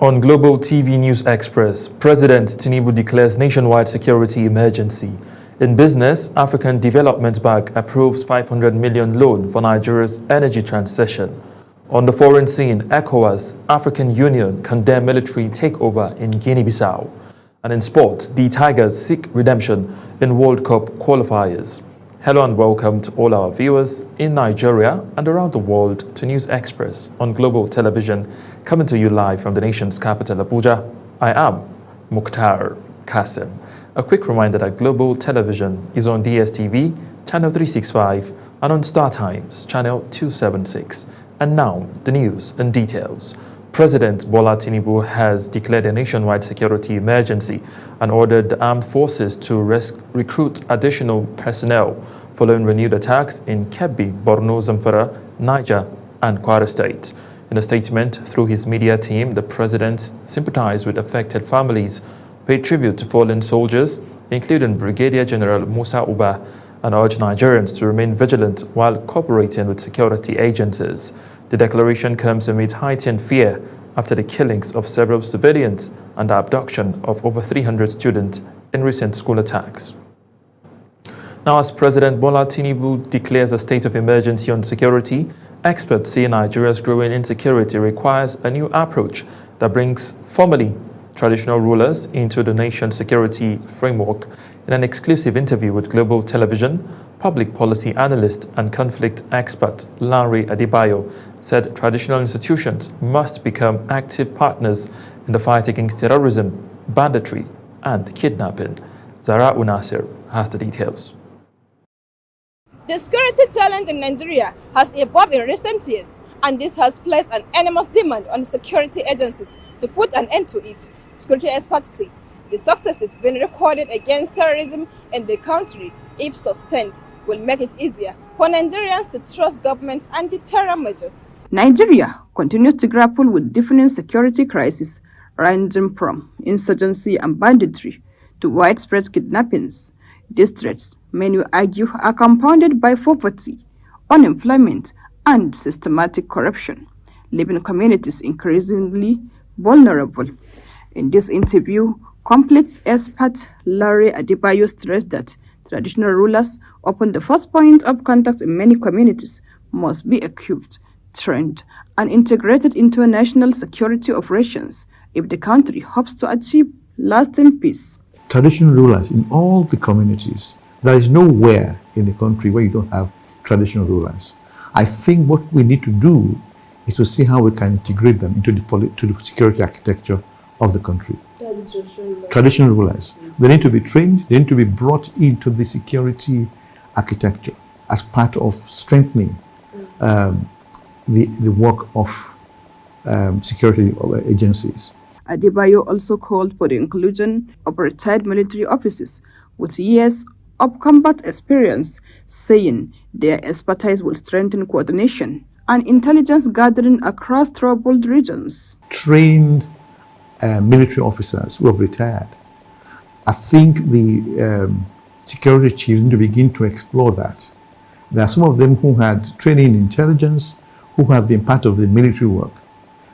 On Global TV News Express, President Tinubu declares nationwide security emergency. In business, African Development Bank approves 500 million loan for Nigeria's energy transition. On the foreign scene, ECOWAS, African Union condemn military takeover in Guinea-Bissau. And in sport, the Tigers seek redemption in World Cup qualifiers. Hello and welcome to all our viewers in Nigeria and around the world to News Express on Global Television, coming to you live from the nation's capital, Abuja. I am Mukhtar Qasim. A quick reminder that Global Television is on DSTV, channel 365, and on Star Times, channel 276. And now, the news and details. President Bola Tinubu has declared a nationwide security emergency and ordered the armed forces to recruit additional personnel following renewed attacks in Kebbi, Borno, Zamfara, Niger, and Kwara State. In a statement through his media team, the president sympathized with affected families, paid tribute to fallen soldiers, including Brigadier General Musa Uba, and urged Nigerians to remain vigilant while cooperating with security agencies. The declaration comes amid heightened fear after the killings of several civilians and the abduction of over 300 students in recent school attacks. Now, as President Bola Tinubu declares a state of emergency on security, experts say Nigeria's growing insecurity requires a new approach that brings formally traditional rulers into the nation's security framework. In an exclusive interview with Global Television, public policy analyst and conflict expert Lanre Adebayo said traditional institutions must become active partners in the fight against terrorism, banditry, and kidnapping. Zara Unasir has the details. The security challenge in Nigeria has evolved in recent years, and this has placed an enormous demand on security agencies to put an end to it. Security experts say the successes being recorded against terrorism in the country, if sustained, will make it easier for Nigerians to trust governments and deter measures. Nigeria continues to grapple with different security crises, ranging from insurgency and banditry to widespread kidnappings. These threats, many argue, are compounded by poverty, unemployment, and systematic corruption, leaving communities increasingly vulnerable. In this interview, conflict expert Lanre Adebayo stressed that traditional rulers, often the first point of contact in many communities, must be equipped, trained, and integrated into national security operations if the country hopes to achieve lasting peace. Traditional rulers in all the communities. There is nowhere in the country where you don't have traditional rulers. I think what we need to do is to see how we can integrate them into the security architecture of the country. Traditional rulers. They need to be trained, they need to be brought into the security architecture as part of strengthening the work of security agencies. Adebayo also called for the inclusion of retired military officers with years of combat experience, saying their expertise will strengthen coordination and intelligence gathering across troubled regions. Trained military officers who have retired. I think the security chiefs need to begin to explore that. There are some of them who had training in intelligence, who have been part of the military work.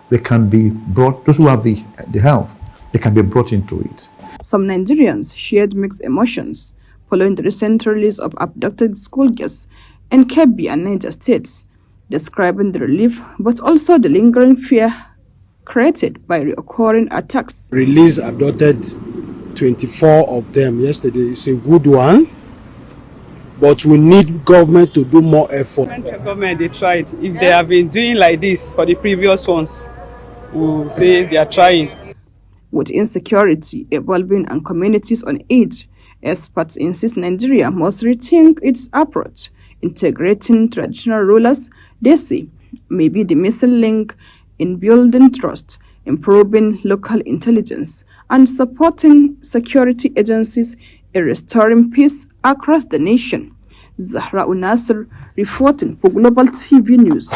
They can be brought, those who have the health, they can be brought into it. Some Nigerians shared mixed emotions following the recent release of abducted schoolgirls in Kebbi and Niger states, describing the relief but also the lingering fear created by recurring attacks. Release abducted 24 of them yesterday. It's a good one, but we need government to do more effort. Government, they tried. If they have been doing like this for the previous ones, we'll say they are trying. With insecurity evolving and communities on edge, experts insist Nigeria must rethink its approach. Integrating traditional rulers, they say, may be the missing link in building trust, improving local intelligence, and supporting security agencies in restoring peace across the nation. Zahra Unasir reporting for Global TV News.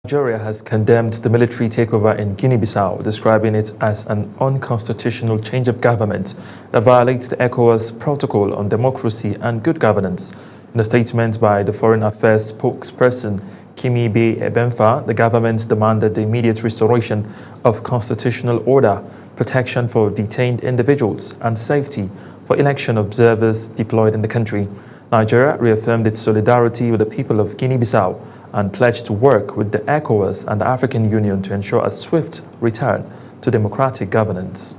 Nigeria has condemned the military takeover in Guinea-Bissau, describing it as an unconstitutional change of government that violates the ECOWAS Protocol on Democracy and Good Governance. In a statement by the Foreign Affairs spokesperson, Kimi B. Ebenfa, the government demanded the immediate restoration of constitutional order, protection for detained individuals, and safety for election observers deployed in the country. Nigeria reaffirmed its solidarity with the people of Guinea-Bissau and pledged to work with the ECOWAS and the African Union to ensure a swift return to democratic governance.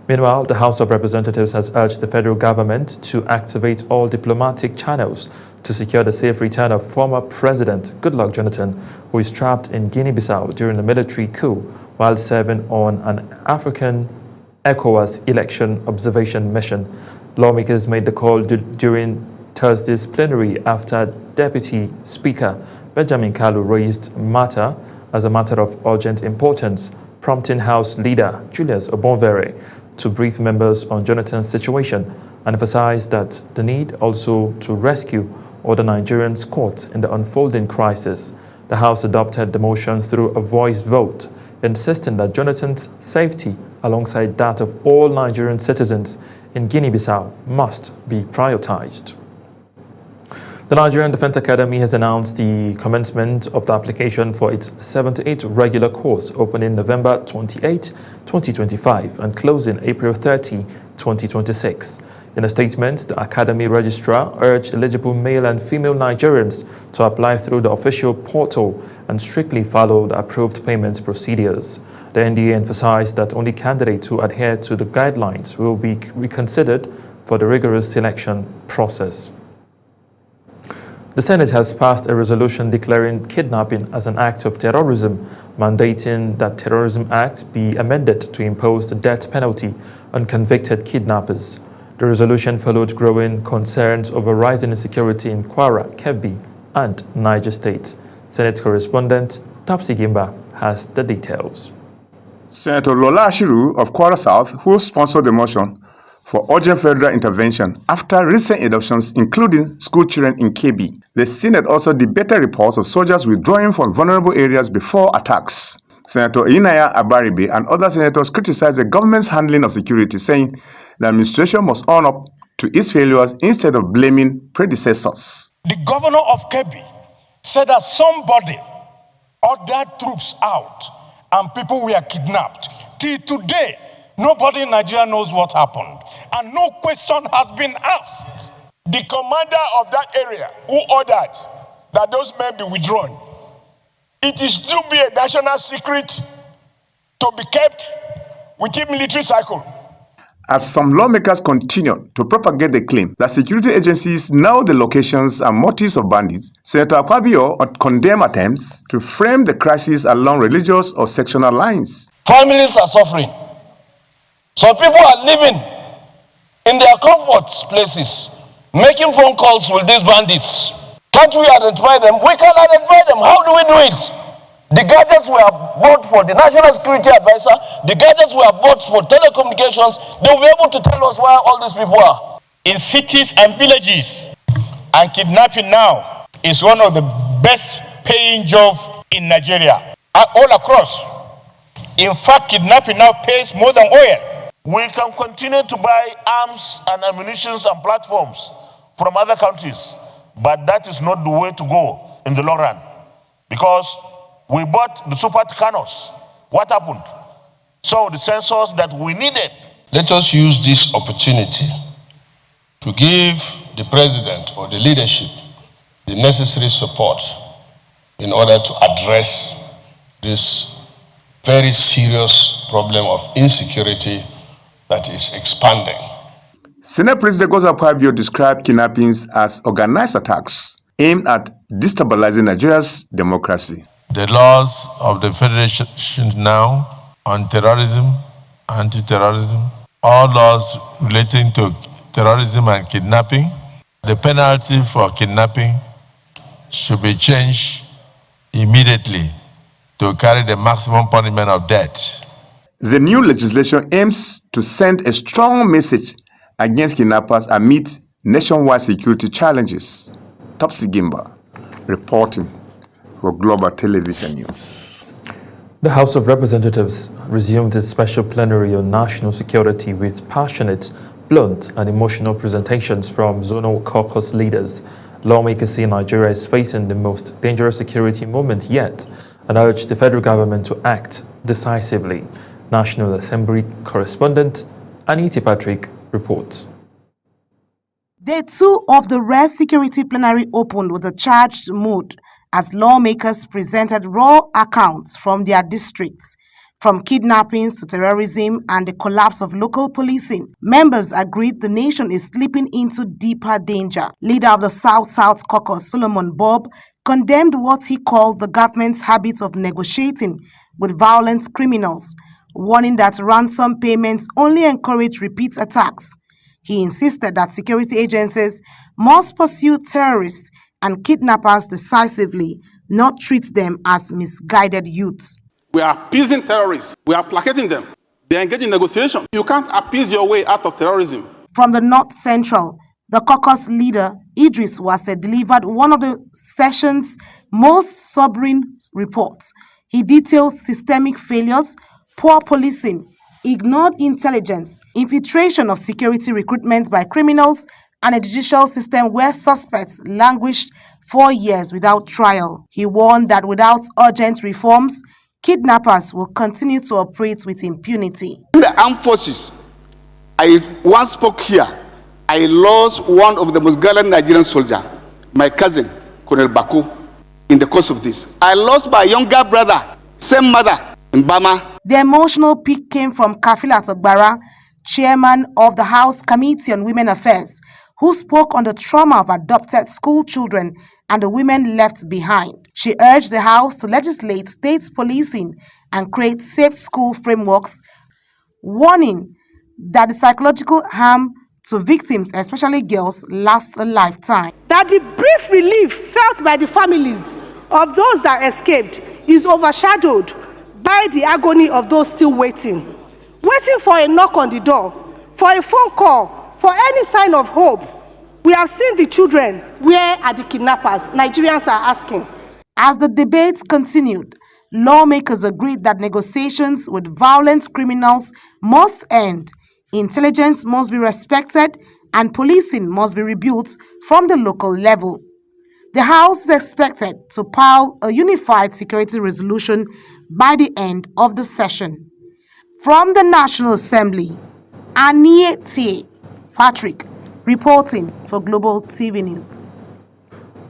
Meanwhile, the House of Representatives has urged the federal government to activate all diplomatic channels to secure the safe return of former President Goodluck Jonathan, who is trapped in Guinea-Bissau during a military coup while serving on an African ECOWAS election observation mission. Lawmakers made the call during Thursday's plenary after Deputy Speaker Benjamin Kalu raised matter as a matter of urgent importance, prompting House Leader Julius Obonvere to brief members on Jonathan's situation and emphasized that the need also to rescue other Nigerians caught in the unfolding crisis. The House adopted the motion through a voice vote, insisting that Jonathan's safety alongside that of all Nigerian citizens in Guinea-Bissau must be prioritized. The Nigerian Defense Academy has announced the commencement of the application for its 78th regular course opening November 28, 2025 and closing April 30, 2026. In a statement, the Academy Registrar urged eligible male and female Nigerians to apply through the official portal and strictly follow the approved payment procedures. The NDA emphasized that only candidates who adhere to the guidelines will be reconsidered for the rigorous selection process. The Senate has passed a resolution declaring kidnapping as an act of terrorism, mandating that Terrorism Act be amended to impose the death penalty on convicted kidnappers. The resolution followed growing concerns over rising insecurity in Kwara, Kebbi, and Niger State. Senate correspondent Topsy Gimba has the details. Senator Lola Ashiru of Kwara South, who sponsored the motion for urgent federal intervention after recent eruptions, including school children in Kebbi. The Senate also debated reports of soldiers withdrawing from vulnerable areas before attacks. Senator Inaya Abaribe and other senators criticized the government's handling of security, saying the administration must own up to its failures instead of blaming predecessors. The governor of Kebbi said that somebody ordered troops out and people were kidnapped. Till today, nobody in Nigeria knows what happened, and no question has been asked. The commander of that area who ordered that those men be withdrawn, it is to be a national secret to be kept within military cycle. As some lawmakers continue to propagate the claim that security agencies know the locations and motives of bandits, Senator Akpabio condemned attempts to frame the crisis along religious or sectional lines. Families are suffering. Some people are living in their comfort places, making phone calls with these bandits. Can't we identify them? We can identify them. How do we do it? The gadgets were bought for the National Security Advisor. The gadgets were bought for telecommunications. They will be able to tell us where all these people are. In cities and villages. And kidnapping now is one of the best paying jobs in Nigeria. All across. In fact, kidnapping now pays more than oil. We can continue to buy arms and ammunition and platforms from other countries. But that is not the way to go in the long run. Because we bought the Super Tucanos. What happened? So the sensors that we needed. Let us use this opportunity to give the president or the leadership the necessary support in order to address this very serious problem of insecurity that is expanding. Senate President Godswill Akpabio described kidnappings as organized attacks aimed at destabilizing Nigeria's democracy. The laws of the Federation now on terrorism, anti-terrorism, all laws relating to terrorism and kidnapping, the penalty for kidnapping should be changed immediately to carry the maximum punishment of death. The new legislation aims to send a strong message against kidnappers amid nationwide security challenges. Topsy Gimba reporting for Global Television News. The House of Representatives resumed its special plenary on national security with passionate, blunt and emotional presentations from zonal caucus leaders Lawmakers say Nigeria is facing the most dangerous security moment yet and urge the federal government to act decisively. National Assembly correspondent Anita Patrick reports. Day 2 of the Rare Security Plenary opened with a charged mood as lawmakers presented raw accounts from their districts. From kidnappings to terrorism and the collapse of local policing, members agreed the nation is slipping into deeper danger. Leader of the South-South Caucus, Solomon Bob, condemned what he called the government's habit of negotiating with violent criminals, warning that ransom payments only encourage repeat attacks. He insisted that security agencies must pursue terrorists and kidnappers decisively, not treat them as misguided youths. We are appeasing terrorists. We are placating them. They engage in negotiation. You can't appease your way out of terrorism. From the North Central, the caucus leader, Idris Wase, delivered one of the session's most sobering reports. He detailed systemic failures, poor policing, ignored intelligence, infiltration of security recruitment by criminals, and a judicial system where suspects languished 4 years without trial. He warned that without urgent reforms, kidnappers will continue to operate with impunity. In the armed forces, I once spoke here. I lost one of the most gallant Nigerian soldiers, my cousin, Colonel Baku, in the course of this. I lost my younger brother, same mother, in Bama. The emotional peak came from Kafilat Ogbara, chairman of the House Committee on Women Affairs, who spoke on the trauma of adopted school children and the women left behind. She urged the House to legislate state policing and create safe school frameworks, warning that the psychological harm to victims, especially girls, lasts a lifetime. That the brief relief felt by the families of those that escaped is overshadowed by the agony of those still waiting for a knock on the door, for a phone call, for any sign of hope. We have seen the children. Where are the kidnappers? Nigerians are asking. As the debates continued, lawmakers agreed that negotiations with violent criminals must end, intelligence must be respected, and policing must be rebuilt from the local level. The House is expected to file a unified security resolution by the end of the session. From the National Assembly, Anita Patrick reporting for Global TV News.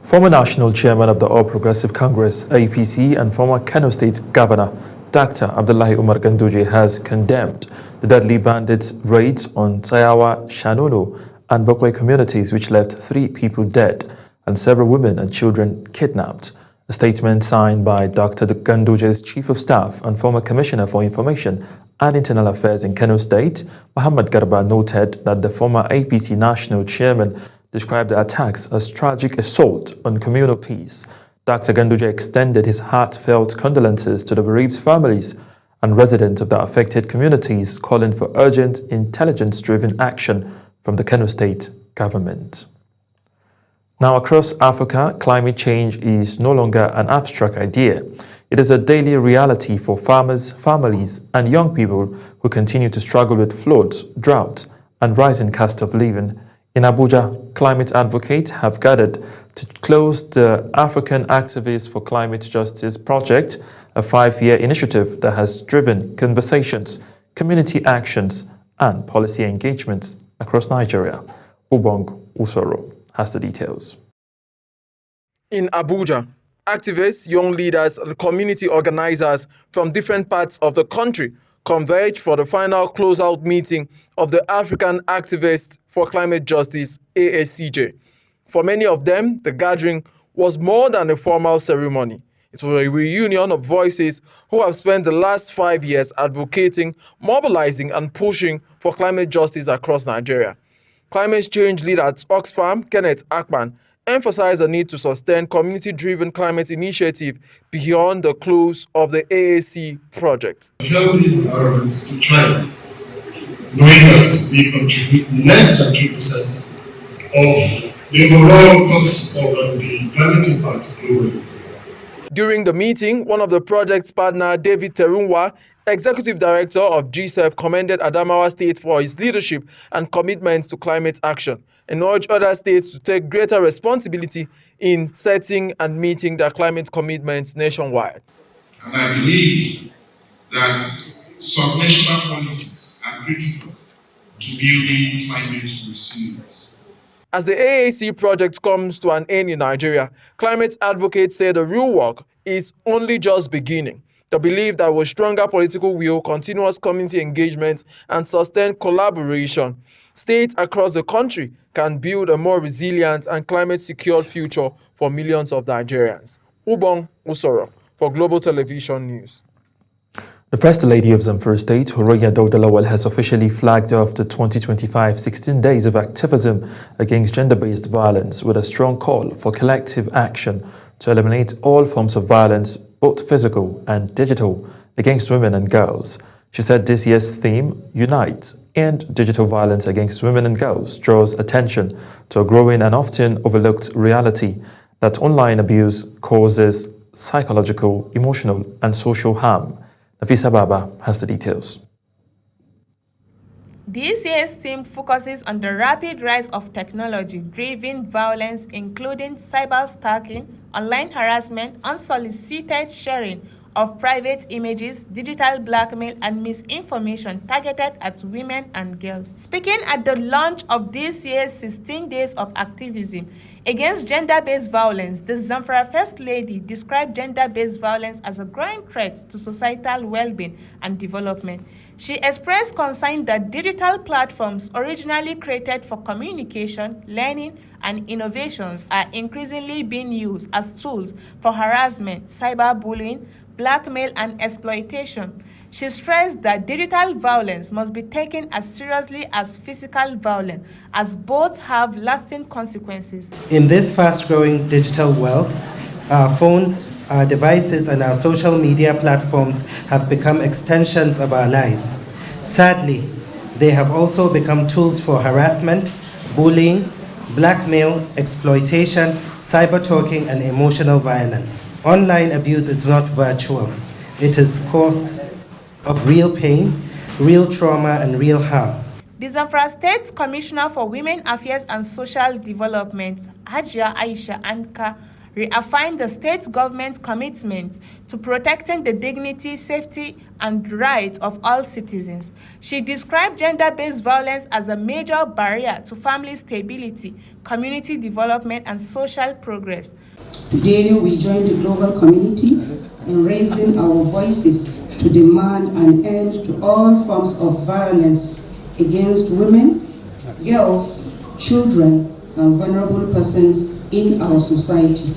Former National Chairman of the All Progressive Congress, APC, and former Kano State Governor, Dr. Abdullahi Umar Ganduje, has condemned the deadly bandits' raids on Tsayawa, Shanono, and Bokwai communities, which left 3 people dead and several women and children kidnapped. A statement signed by Dr. Ganduje's Chief of Staff and former Commissioner for Information and Internal Affairs in Kano State, Muhammad Garba, noted that the former APC National Chairman described the attacks as tragic assault on communal peace. Dr. Ganduje extended his heartfelt condolences to the bereaved families and residents of the affected communities, calling for urgent, intelligence-driven action from the Kano State government. Now, across Africa, climate change is no longer an abstract idea. It is a daily reality for farmers, families, and young people who continue to struggle with floods, drought, and rising cost of living. In Abuja, climate advocates have gathered to close the African Activists for Climate Justice project, a 5-year initiative that has driven conversations, community actions, and policy engagements across Nigeria. Ubong Usoro has the details. In Abuja, activists, young leaders, and community organizers from different parts of the country converged for the final closeout meeting of the African Activists for Climate Justice, AACJ. For many of them, the gathering was more than a formal ceremony. It was a reunion of voices who have spent the last 5 years advocating, mobilizing, and pushing for climate justice across Nigeria. Climate change leader at Oxfam, Kenneth Akpan, emphasized the need to sustain community-driven climate initiative beyond the close of the AAC project. Healthy environment to thrive, knowing that we contribute less than 2% of the overall cost of the climate impact globally. During the meeting, one of the project's partner, David Terunwa, Executive Director of GSEF, commended Adamawa State for its leadership and commitment to climate action and urged other states to take greater responsibility in setting and meeting their climate commitments nationwide. And I believe that subnational policies are critical to building climate resilience. As the AAC project comes to an end in Nigeria, climate advocates say the real work is only just beginning. They believe that with stronger political will, continuous community engagement, and sustained collaboration, states across the country can build a more resilient and climate-secure future for millions of Nigerians. Ubong Usoro for Global Television News. The First Lady of Zamfara State, Horoya Daudalawal, has officially flagged off the 2025 16 days of activism against gender-based violence with a strong call for collective action to eliminate all forms of violence, both physical and digital, against women and girls. She said this year's theme, Unite, End Digital Violence Against Women and Girls, draws attention to a growing and often overlooked reality that online abuse causes psychological, emotional, and social harm. Nafisa Baba has the details. This year's theme focuses on the rapid rise of technology-driven violence, including cyber-stalking, online harassment, unsolicited sharing of private images, digital blackmail, and misinformation targeted at women and girls. Speaking at the launch of this year's 16 Days of Activism Against Gender-Based Violence, the Zamfara First Lady described gender-based violence as a growing threat to societal well-being and development. She expressed concern that digital platforms originally created for communication, learning, and innovations are increasingly being used as tools for harassment, cyberbullying, blackmail, and exploitation. She stressed that digital violence must be taken as seriously as physical violence, as both have lasting consequences. In this fast-growing digital world, our phones, our devices, and our social media platforms have become extensions of our lives. Sadly, they have also become tools for harassment, bullying, blackmail, exploitation, cyber-talking, and emotional violence. Online abuse is not virtual. It is cause of real pain, real trauma, and real harm. The Zamfara State Commissioner for Women Affairs and Social Development, Hajia Aisha Anka, reaffirmed the state government's commitment to protecting the dignity, safety, and rights of all citizens. She described gender-based violence as a major barrier to family stability, community development, and social progress. Today, we join the global community in raising our voices to demand an end to all forms of violence against women, girls, children, and vulnerable persons in our society.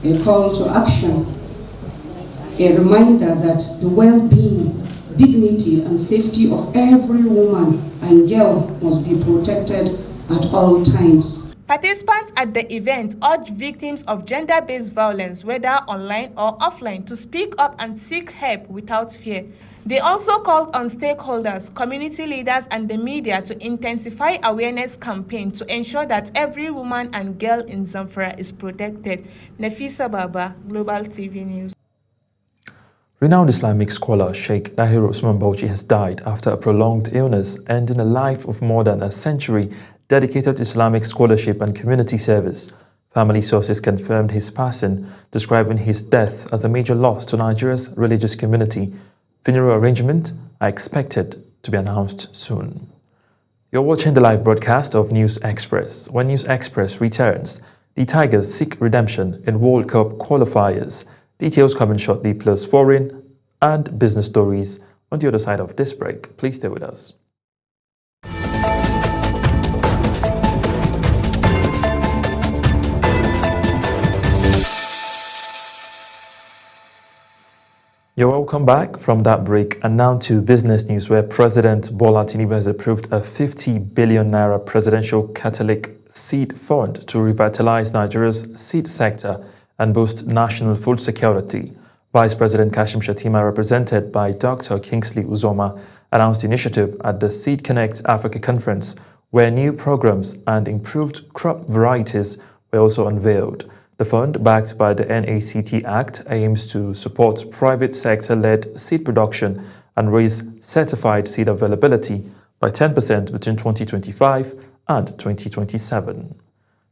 A call to action, a reminder that the well-being, dignity, and safety of every woman and girl must be protected at all times. Participants at the event urged victims of gender-based violence, whether online or offline, to speak up and seek help without fear. They also called on stakeholders, community leaders, and the media to intensify awareness campaigns to ensure that every woman and girl in Zamfara is protected. Nafisa Baba, Global TV News. Renowned Islamic scholar Sheikh Dahiru Usman Bauchi has died after a prolonged illness, ending a life of more than a century dedicated to Islamic scholarship and community service. Family sources confirmed his passing, describing his death as a major loss to Nigeria's religious community. Funeral arrangements are expected to be announced soon. You're watching the live broadcast of News Express. When News Express returns, the Tigers seek redemption in World Cup qualifiers. Details coming shortly, plus foreign and business stories on the other side of this break. Please stay with us. You're welcome back from that break, and now to business news, where President Bola Tinubu has approved a 50 billion naira presidential Catholic seed fund to revitalize Nigeria's seed sector and boost national food security. Vice President Kashim Shettima, represented by Dr. Kingsley Uzoma, announced the initiative at the Seed Connect Africa Conference, where new programs and improved crop varieties were also unveiled. The fund, backed by the NACT Act, aims to support private sector-led seed production and raise certified seed availability by 10% between 2025 and 2027.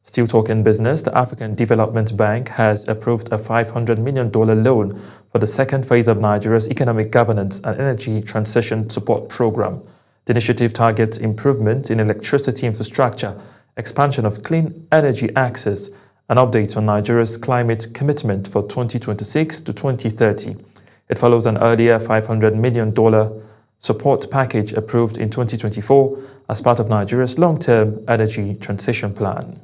Still talking business, the African Development Bank has approved a $500 million loan for the second phase of Nigeria's economic governance and energy transition support program. The initiative targets improvement in electricity infrastructure, expansion of clean energy access, and updates on Nigeria's climate commitment for 2026 to 2030. It follows an earlier $500 million support package approved in 2024 as part of Nigeria's long-term energy transition plan.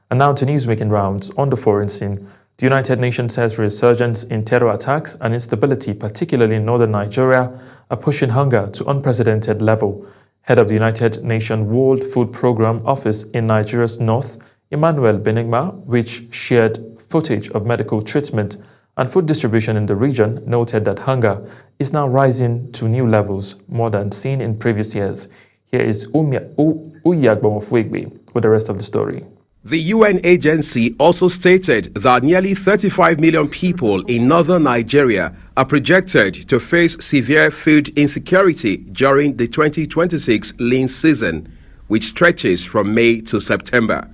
And now to news making rounds on the foreign scene. The United Nations says resurgence in terror attacks and instability, particularly in northern Nigeria, are pushing hunger to unprecedented level. Head of the United Nations World Food Programme Office in Nigeria's north, Emmanuel Benigma, which shared footage of medical treatment and food distribution in the region, noted that hunger is now rising to new levels more than seen in previous years. Here is Uyagbomofwegbe with the rest of the story. The UN agency also stated that nearly 35 million people in northern Nigeria are projected to face severe food insecurity during the 2026 lean season, which stretches from May to September.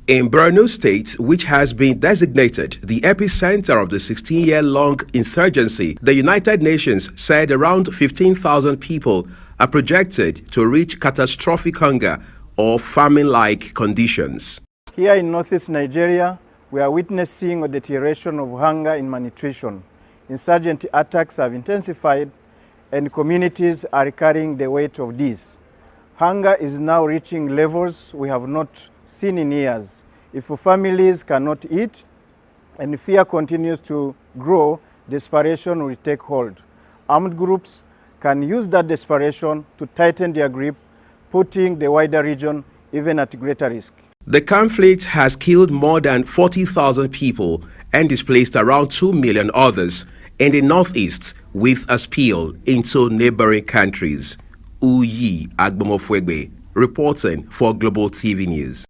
In Borno State, which has been designated the epicenter of the 16-year-long insurgency, the United Nations said around 15,000 people are projected to reach catastrophic hunger or famine-like conditions. Here in northeast Nigeria, we are witnessing a deterioration of hunger and malnutrition. Insurgent attacks have intensified and communities are carrying the weight of this. Hunger is now reaching levels we have not seen in years. If families cannot eat and fear continues to grow, desperation will take hold. Armed groups can use that desperation to tighten their grip, putting the wider region even at greater risk. The conflict has killed more than 40,000 people and displaced around 2 million others in the northeast, with a spill into neighboring countries. Uyi Agbomofwegbe, reporting for Global TV News.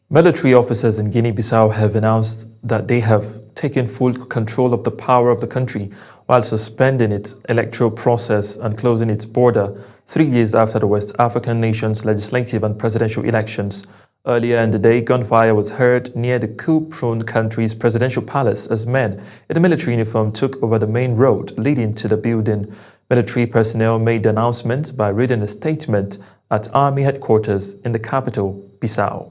Military officers in Guinea-Bissau have announced that they have taken full control of the power of the country while suspending its electoral process and closing its border 3 years after the West African nation's legislative and presidential elections. Earlier in the day, gunfire was heard near the coup-prone country's presidential palace as men in a military uniform took over the main road leading to the building. Military personnel made the announcement by reading a statement at army headquarters in the capital, Bissau.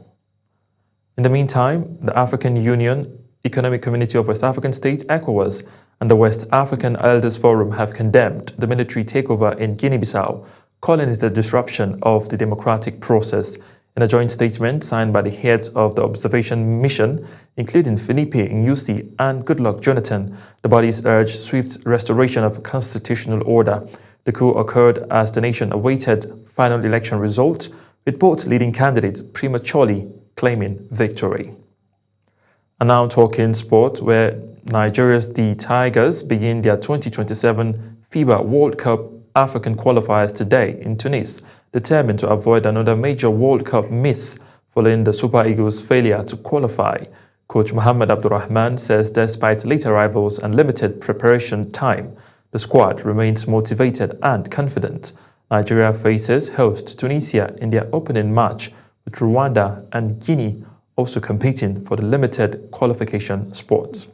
In the meantime, the African Union, Economic Community of West African States, ECOWAS, and the West African Elders Forum have condemned the military takeover in Guinea-Bissau, calling it a disruption of the democratic process. In a joint statement signed by the heads of the observation mission, including Philippe Nyusi and Goodluck Jonathan, the bodies urged swift restoration of constitutional order. The coup occurred as the nation awaited final election results, with both leading candidates prematurely claiming victory. And now talking sport, where Nigeria's The Tigers begin their 2027 FIBA World Cup African qualifiers today in Tunis, determined to avoid another major World Cup miss following the Super Eagles' failure to qualify. Coach Mohamed Abdulrahman says despite late arrivals and limited preparation time, the squad remains motivated and confident. Nigeria faces host Tunisia in their opening match, with Rwanda and Guinea also competing for the limited qualification spots.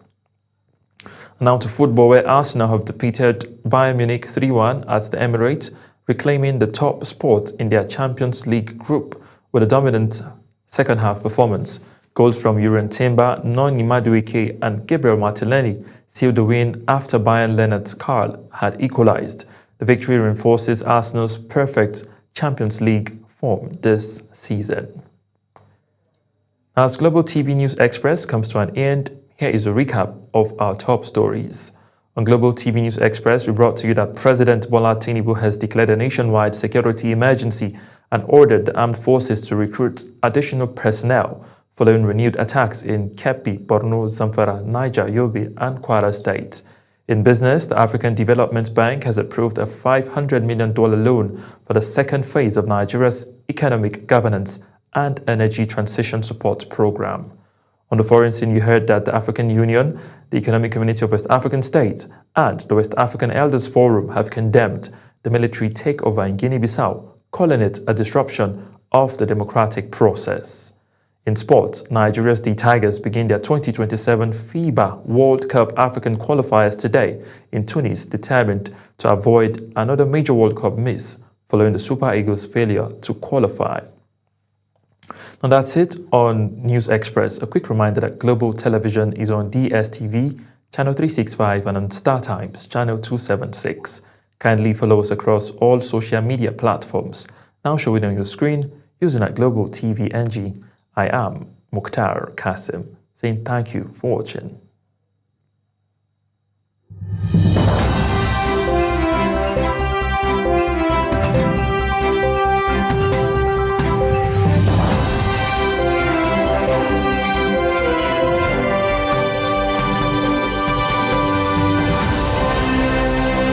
Now to football, where Arsenal have defeated Bayern Munich 3-1 at the Emirates, reclaiming the top spot in their Champions League group with a dominant second-half performance. Goals from Urian Timber, Noni Madueke and Gabriel Martinelli sealed the win after Bayern Lennart Karl had equalized. The victory reinforces Arsenal's perfect Champions League form this season. As Global TV News Express comes to an end, here is a recap of our top stories. On Global TV News Express, we brought to you that President Bola Tinubu has declared a nationwide security emergency and ordered the armed forces to recruit additional personnel following renewed attacks in Kebbi, Borno, Zamfara, Niger, Yobe, and Kwara states. In business, the African Development Bank has approved a $500 million loan for the second phase of Nigeria's economic governance and Energy Transition Support Program. On the foreign scene, you heard that the African Union, the Economic Community of West African States, and the West African Elders Forum have condemned the military takeover in Guinea-Bissau, calling it a disruption of the democratic process. In sports, Nigeria's D Tigers begin their 2027 FIBA World Cup African qualifiers today in Tunis, determined to avoid another major World Cup miss following the Super Eagles' failure to qualify. Now that's it on News Express. A quick reminder that Global Television is on DSTV, Channel 365 and on StarTimes, Channel 276. Kindly follow us across all social media platforms. Now showing on your screen using at Global TV NG. I am Mukhtar Kasim, saying thank you for watching.